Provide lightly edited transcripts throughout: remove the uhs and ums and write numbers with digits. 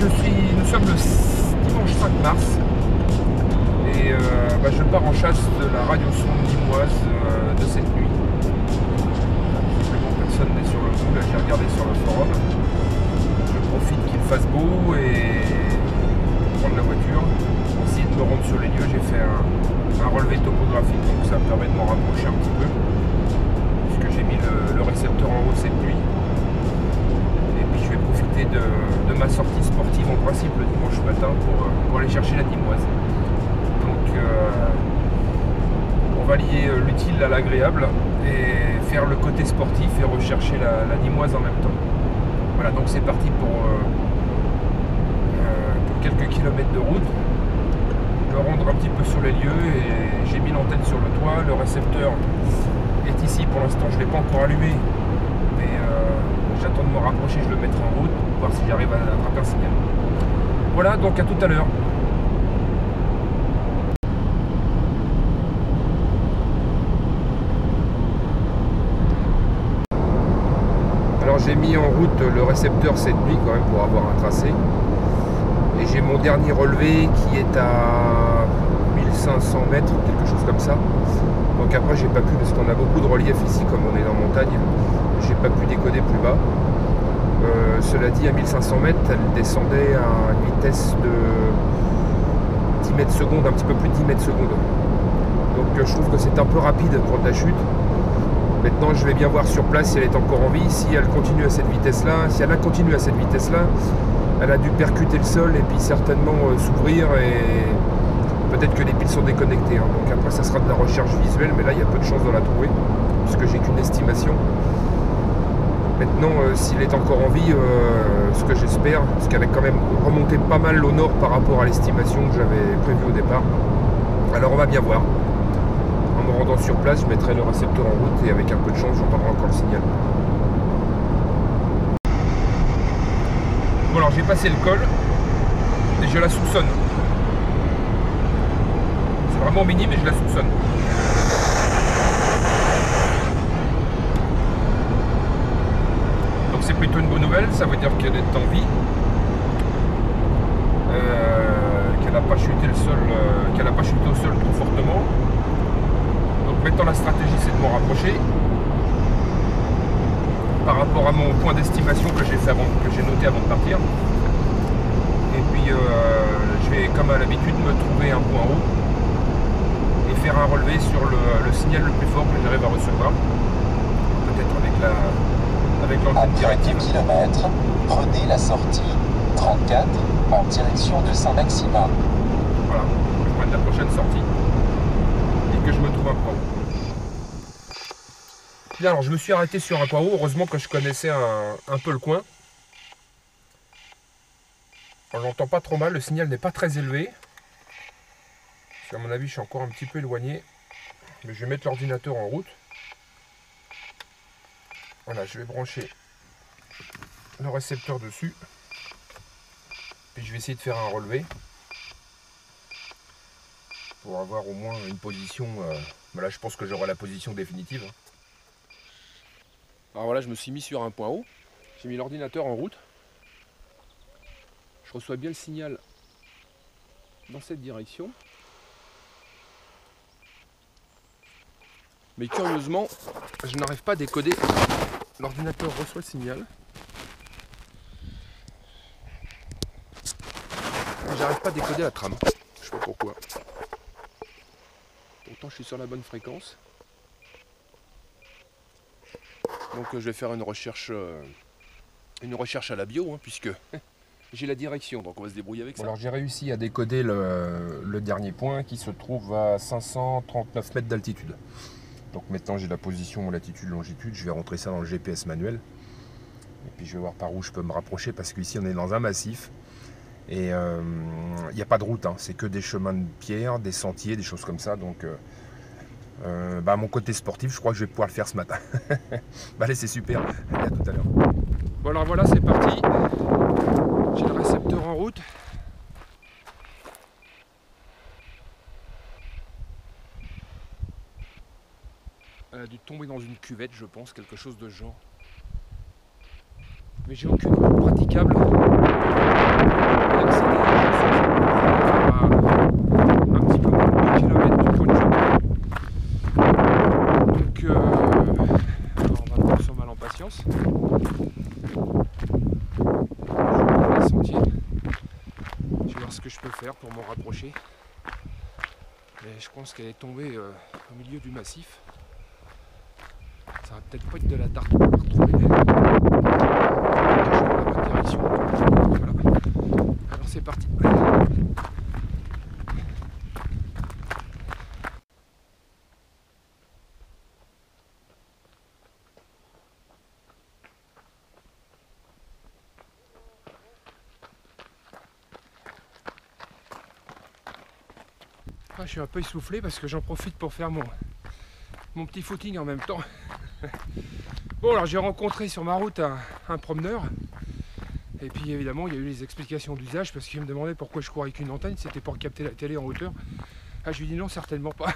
nous sommes le dimanche 5 mars et je pars en chasse de la radiosonde limoise de cette nuit. Visiblement personne n'est sur le coup, là j'ai regardé sur le forum. Je profite qu'il fasse beau et prendre la voiture. Pour essayer de me rendre sur les lieux, j'ai fait un relevé topographique, donc ça me permet de m'en rapprocher un petit peu. Puisque j'ai mis le récepteur en haut cette nuit. Et puis je vais profiter de ma sortie sportive en principe le dimanche matin pour aller chercher la limoise. Donc on va lier l'utile à l'agréable et faire le côté sportif et rechercher la limoise en même temps. Voilà, donc c'est parti pour quelques kilomètres de route. Me rendre un petit peu sur les lieux et j'ai mis l'antenne sur le toit. Le récepteur est ici pour l'instant, je ne l'ai pas encore allumé, mais j'attends de me rapprocher, je le mettrai en route pour voir si j'arrive à attraper un signal. Voilà, donc à tout à l'heure. Alors j'ai mis en route le récepteur cette nuit quand même pour avoir un tracé. Et j'ai mon dernier relevé qui est à 1500 mètres, quelque chose comme ça. Donc après j'ai pas pu, parce qu'on a beaucoup de relief ici comme on est dans montagne, j'ai pas pu décoder plus bas. Cela dit, à 1500 mètres, elle descendait à une vitesse de 10 mètres secondes, un petit peu plus de 10 mètres secondes. Donc je trouve que c'est un peu rapide pour de la chute. Maintenant je vais bien voir sur place si elle est encore en vie. Si elle continue à cette vitesse-là, si elle a continué à cette vitesse-là, elle a dû percuter le sol et puis certainement s'ouvrir et peut-être que les piles sont déconnectées. Donc après ça sera de la recherche visuelle, mais là il y a peu de chances de la trouver puisque j'ai qu'une estimation. Maintenant s'il est encore en vie, ce que j'espère, parce qu'elle a quand même remonté pas mal au nord par rapport à l'estimation que j'avais prévue au départ. Alors on va bien voir. En me rendant sur place, je mettrai le récepteur en route et avec un peu de chance j'entendrai encore le signal. Bon alors j'ai passé le col et je la soupçonne. C'est vraiment minime mais je la soupçonne. Donc c'est plutôt une bonne nouvelle, ça veut dire qu'elle est en vie. Qu'elle n'a pas chuté le sol, qu'elle n'a pas chuté au sol trop fortement. Donc maintenant la stratégie c'est de m'en rapprocher par rapport à mon point d'estimation que j'ai noté avant de partir. Et puis je vais comme à l'habitude me trouver un point haut et faire un relevé sur le signal le plus fort que j'arrive à recevoir. Peut-être avec l'antenne directive. À 2 km, prenez la sortie 34 en direction de Saint-Maximin. Voilà, je vais prendre la prochaine sortie et que je me trouve un point haut. Bien, alors je me suis arrêté sur un point haut, heureusement que je connaissais un peu le coin. On l'entend pas trop mal, le signal n'est pas très élevé. Parce qu'à mon avis je suis encore un petit peu éloigné. Mais je vais mettre l'ordinateur en route. Voilà, je vais brancher le récepteur dessus. Puis je vais essayer de faire un relevé. Pour avoir au moins une position. Là je pense que j'aurai la position définitive. Alors voilà, je me suis mis sur un point haut. J'ai mis l'ordinateur en route. Je reçois bien le signal dans cette direction. Mais curieusement, je n'arrive pas à décoder. L'ordinateur reçoit le signal. J'arrive pas à décoder la trame. Je sais pas pourquoi. Pourtant je suis sur la bonne fréquence. Donc je vais faire une recherche à la bio, puisque j'ai la direction, donc on va se débrouiller avec ça. Alors j'ai réussi à décoder le dernier point qui se trouve à 539 mètres d'altitude. Donc maintenant j'ai la position, latitude, longitude, je vais rentrer ça dans le GPS manuel. Et puis je vais voir par où je peux me rapprocher, parce qu'ici on est dans un massif. Et il n'y a pas de route, c'est que des chemins de pierre, des sentiers, des choses comme ça. Donc mon côté sportif, je crois que je vais pouvoir le faire ce matin. Allez, c'est super. Allez, à tout à l'heure. Bon alors voilà, c'est parti. J'ai le récepteur en route. Elle a dû tomber dans une cuvette, je pense, quelque chose de genre. Mais j'ai aucune route praticable. peux faire pour m'en rapprocher. Mais je pense qu'elle est tombée au milieu du massif. Ça va peut-être pas être de la darte qu'on va retrouver. Je vais dans la bonne direction. Voilà. Alors c'est parti. Je suis un peu essoufflé parce que j'en profite pour faire mon petit footing en même temps. Bon, alors j'ai rencontré sur ma route un promeneur. Et puis évidemment il y a eu les explications d'usage parce qu'il me demandait pourquoi je courais avec une antenne, c'était pour capter la télé en hauteur. Ah, je lui ai dit non, certainement pas.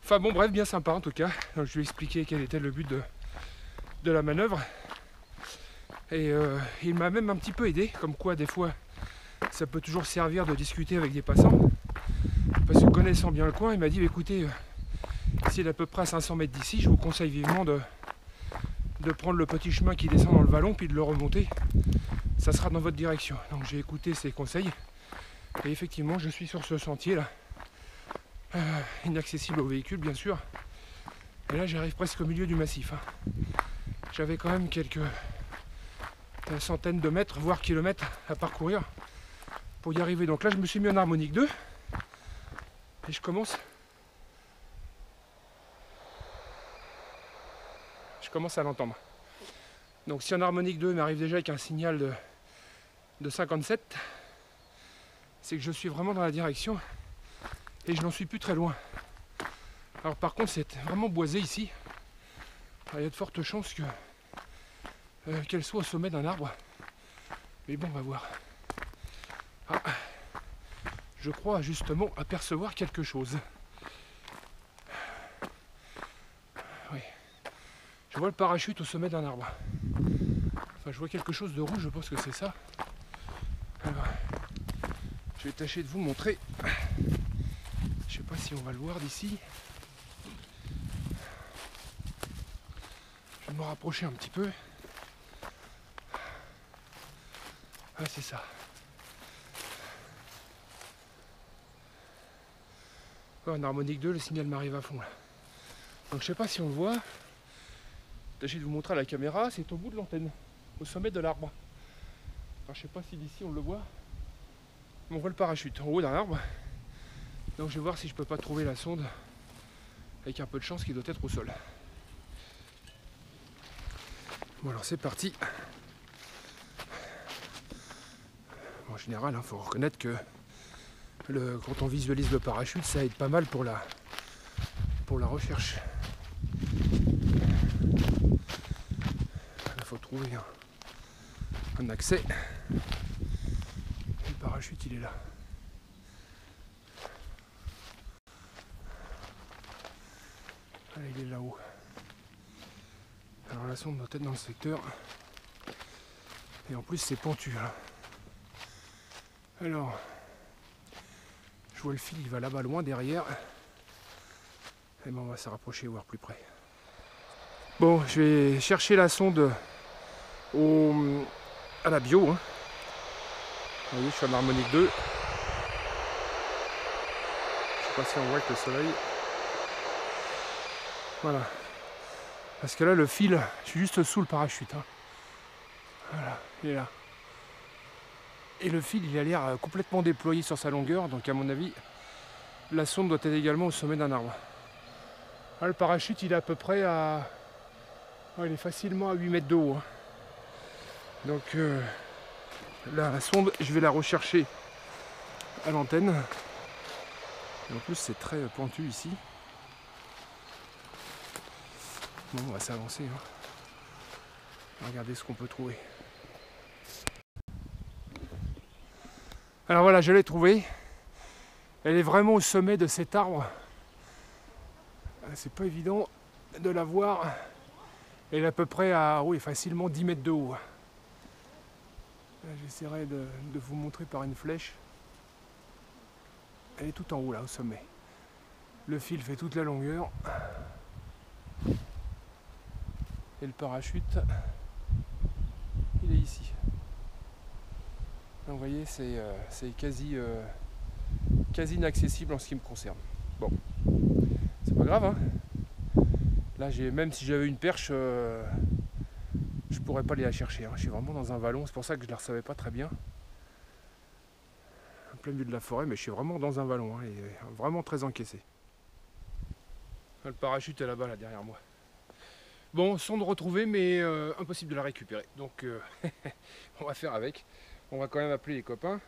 Enfin bon, bref, bien sympa en tout cas. Donc, je lui ai expliqué quel était le but de la manœuvre. Et il m'a même un petit peu aidé, comme quoi des fois ça peut toujours servir de discuter avec des passants. Parce que connaissant bien le coin, il m'a dit écoutez, s'il est à peu près à 500 mètres d'ici, je vous conseille vivement de prendre le petit chemin qui descend dans le vallon puis de le remonter. Ça sera dans votre direction. Donc j'ai écouté ses conseils et effectivement je suis sur ce sentier là, inaccessible aux véhicules bien sûr. Et là j'arrive presque au milieu du massif. J'avais quand même quelques centaines de mètres, voire kilomètres à parcourir pour y arriver. Donc là je me suis mis en harmonique 2 et je commence à l'entendre. Donc si en harmonique 2 m'arrive déjà avec un signal de 57, c'est que je suis vraiment dans la direction et je n'en suis plus très loin. Alors par contre c'est vraiment boisé ici. Alors, il y a de fortes chances qu'elle soit au sommet d'un arbre. Mais bon, on va voir. Ah, je crois justement apercevoir quelque chose. Oui. Je vois le parachute au sommet d'un arbre. Enfin, je vois quelque chose de rouge, je pense que c'est ça. Alors, je vais tâcher de vous montrer. Je sais pas si on va le voir d'ici. Je vais me rapprocher un petit peu. Ah, c'est ça. En harmonique 2, le signal m'arrive à fond là. Donc je sais pas si on le voit. Tâchez de vous montrer à la caméra, c'est au bout de l'antenne, au sommet de l'arbre. Alors je sais pas si d'ici on le voit. Mais on voit le parachute en haut d'un arbre. Donc je vais voir si je peux pas trouver la sonde avec un peu de chance qui doit être au sol. Bon alors c'est parti. Bon, en général, il faut reconnaître que quand on visualise le parachute, ça aide pas mal pour la recherche. Il faut trouver un accès. Le parachute, il est là. Allez, il est là-haut. Alors la sonde doit être dans le secteur. Et en plus, c'est pentu. Hein. Alors, je vois le fil, il va là-bas loin derrière. Et ben on va se rapprocher, voir plus près. Bon, je vais chercher la sonde à la bio. Hein. Vous voyez, je suis en harmonique 2. Je sais pas si on voit avec le soleil. Voilà. Parce que là, le fil, je suis juste sous le parachute. Hein. Voilà, il est là. Et le fil, il a l'air complètement déployé sur sa longueur. Donc à mon avis, la sonde doit être également au sommet d'un arbre. Là, le parachute, il est à peu près à... il est facilement à 8 mètres de haut. Hein. Donc là, la sonde, je vais la rechercher à l'antenne. En plus, c'est très pentu ici. Bon, on va s'avancer. Hein. On va regarder ce qu'on peut trouver. Alors voilà, je l'ai trouvée. Elle est vraiment au sommet de cet arbre. C'est pas évident de la voir. Elle est à peu près à, oui, facilement 10 mètres de haut. J'essaierai de vous montrer par une flèche. Elle est tout en haut là, au sommet. Le fil fait toute la longueur. Et le parachute, il est ici. Donc, vous voyez, c'est quasi inaccessible en ce qui me concerne. Bon, c'est pas grave, hein. Là, même si j'avais une perche, je pourrais pas aller la chercher, hein. Je suis vraiment dans un vallon, c'est pour ça que je la recevais pas très bien. En plein milieu de la forêt, mais je suis vraiment dans un vallon, hein, et vraiment très encaissé. Le parachute est là-bas, là, derrière moi. Bon, sonde retrouvée, mais impossible de la récupérer. Donc, on va faire avec. On va quand même appeler les copains.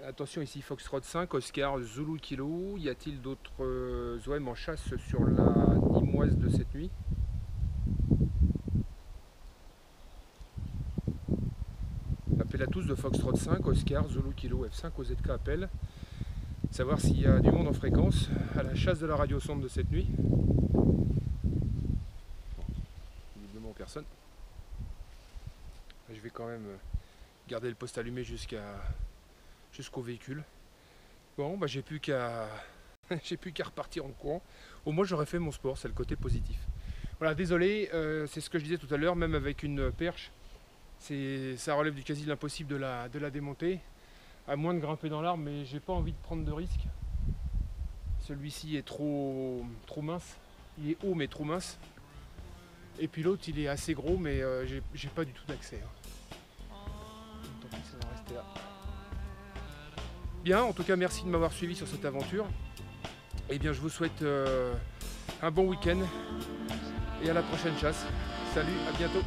Attention, ici Foxtrot 5, Oscar, Zulu Kilo. Y a-t-il d'autres OM en chasse sur la Nîmoise de cette nuit? Appel à tous de Foxtrot 5, Oscar, Zulu Kilo, F5, OZK appel. Savoir s'il y a du monde en fréquence à la chasse de la radiosonde de cette nuit. Visiblement personne. Je vais quand même garder le poste allumé jusqu'au véhicule. Bon, bah j'ai plus qu'à repartir en courant. Au moins j'aurais fait mon sport, c'est le côté positif. Voilà, désolé, c'est ce que je disais tout à l'heure, même avec une perche, ça relève du quasi l'impossible de la démonter, à moins de grimper dans l'arbre, mais j'ai pas envie de prendre de risques. Celui-ci est trop mince, il est haut mais trop mince. Et puis l'autre il est assez gros, mais j'ai pas du tout d'accès. Tant pis, ça va rester là. Bien, en tout cas merci de m'avoir suivi sur cette aventure. Et bien je vous souhaite un bon week-end et à la prochaine chasse. Salut, à bientôt.